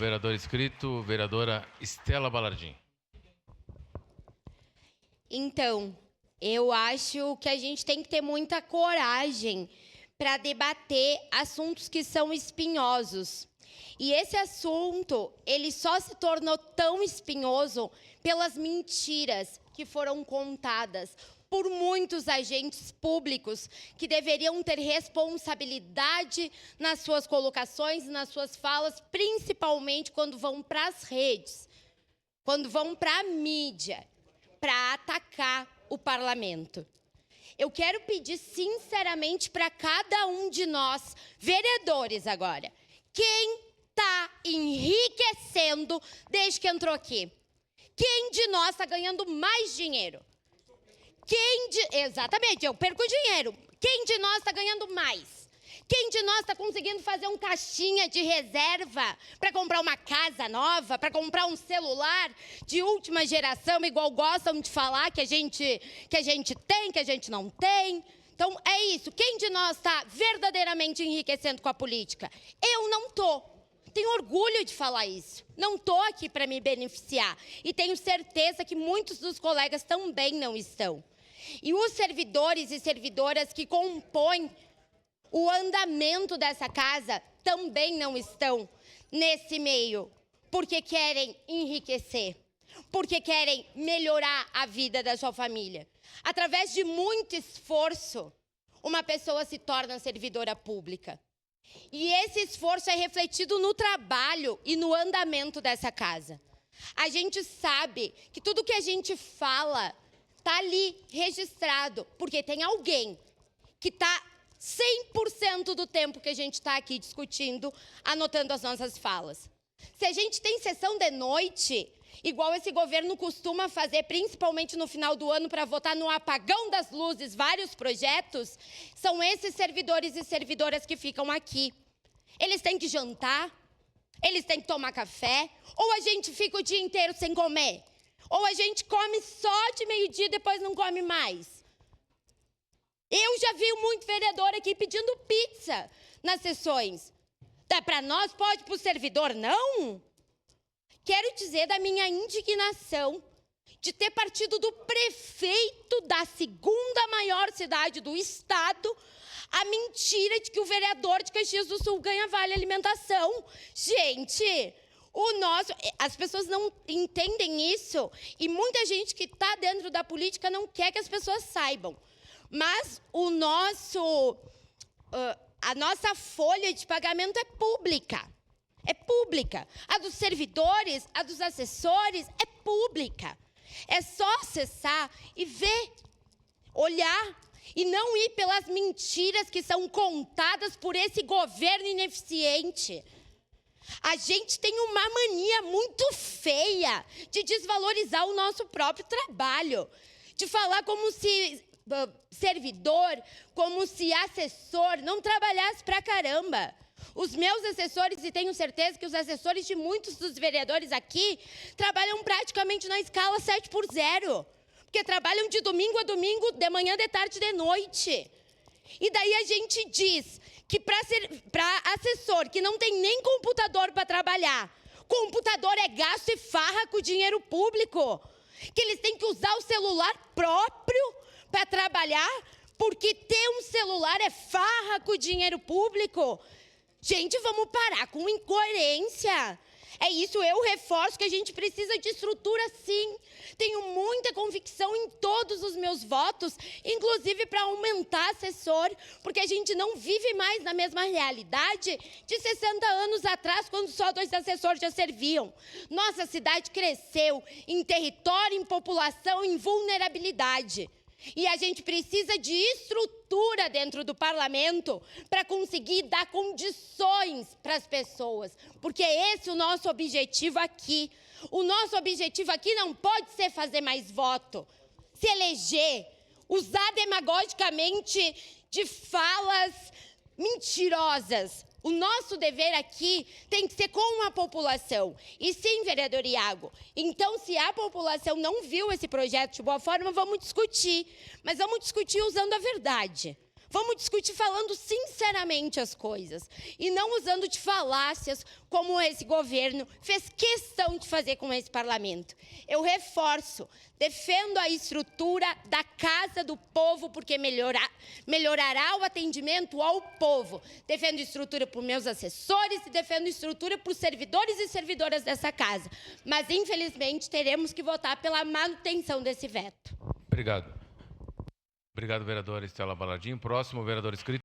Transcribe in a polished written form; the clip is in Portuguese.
vereador inscrito, vereadora Estela Balardim. Então, eu acho que a gente tem que ter muita coragem para debater assuntos que são espinhosos. E esse assunto, ele só se tornou tão espinhoso pelas mentiras que foram contadas por muitos agentes públicos que deveriam ter responsabilidade nas suas colocações e nas suas falas, principalmente quando vão para as redes, quando vão para a mídia, para atacar o parlamento. Eu quero pedir sinceramente para cada um de nós, vereadores agora, quem está enriquecendo desde que entrou aqui? Quem de nós está ganhando mais dinheiro? Exatamente, eu perco dinheiro. Quem de nós está ganhando mais? Quem de nós está conseguindo fazer um caixinha de reserva para comprar uma casa nova, para comprar um celular de última geração, igual gostam de falar que a gente tem, que a gente não tem? Então, é isso. Quem de nós está verdadeiramente enriquecendo com a política? Eu não estou. Tenho orgulho de falar isso. Não estou aqui para me beneficiar. E tenho certeza que muitos dos colegas também não estão. E os servidores e servidoras que compõem o andamento dessa casa também não estão nesse meio, porque querem enriquecer, porque querem melhorar a vida da sua família. Através de muito esforço, uma pessoa se torna servidora pública. E esse esforço é refletido no trabalho e no andamento dessa casa. A gente sabe que tudo que a gente fala está ali registrado, porque tem alguém que está 100% do tempo que a gente está aqui discutindo, anotando as nossas falas. Se a gente tem sessão de noite, igual esse governo costuma fazer, principalmente no final do ano, para votar no apagão das luzes, vários projetos, são esses servidores e servidoras que ficam aqui. Eles têm que jantar, eles têm que tomar café, ou a gente fica o dia inteiro sem comer, ou a gente come só de meio-dia e depois não come mais. Eu já vi muito vereador aqui pedindo pizza nas sessões. Dá para nós, pode para o servidor, não? Quero dizer da minha indignação de ter partido do prefeito da segunda maior cidade do estado a mentira de que o vereador de Caxias do Sul ganha vale alimentação. Gente, as pessoas não entendem isso e muita gente que está dentro da política não quer que as pessoas saibam. Mas a nossa folha de pagamento é pública. É pública. A dos servidores, a dos assessores é pública. É só acessar e ver, olhar e não ir pelas mentiras que são contadas por esse governo ineficiente. A gente tem uma mania muito feia de desvalorizar o nosso próprio trabalho, de falar como se servidor, como se assessor não trabalhasse pra caramba. Os meus assessores, e tenho certeza que os assessores de muitos dos vereadores aqui, trabalham praticamente na escala 7x0. Porque trabalham de domingo a domingo, de manhã, de tarde, de noite. E daí a gente diz que para assessor que não tem nem computador para trabalhar, computador é gasto e farra com o dinheiro público. Que eles têm que usar o celular próprio para trabalhar, porque ter um celular é farra com o dinheiro público. Gente, vamos parar com incoerência. É isso, eu reforço que a gente precisa de estrutura, sim. Tenho muita convicção em todos os meus votos, inclusive para aumentar assessor, porque a gente não vive mais na mesma realidade de 60 anos atrás, quando só 2 assessores já serviam. Nossa cidade cresceu em território, em população, em vulnerabilidade. E a gente precisa de estrutura dentro do parlamento para conseguir dar condições para as pessoas. Porque esse é o nosso objetivo aqui. O nosso objetivo aqui não pode ser fazer mais voto, se eleger, usar demagogicamente de falas mentirosas. O nosso dever aqui tem que ser com a população. E sim, vereador Iago, então se a população não viu esse projeto de boa forma, vamos discutir. Mas vamos discutir usando a verdade. Vamos discutir falando sinceramente as coisas e não usando de falácias como esse governo fez questão de fazer com esse parlamento. Eu reforço, defendo a estrutura da Casa do Povo porque melhorará o atendimento ao povo. Defendo estrutura para os meus assessores e defendo estrutura para os servidores e servidoras dessa casa. Mas, infelizmente, teremos que votar pela manutenção desse veto. Obrigado. Obrigado, vereadora Estela Balardim. Próximo, vereador inscrito.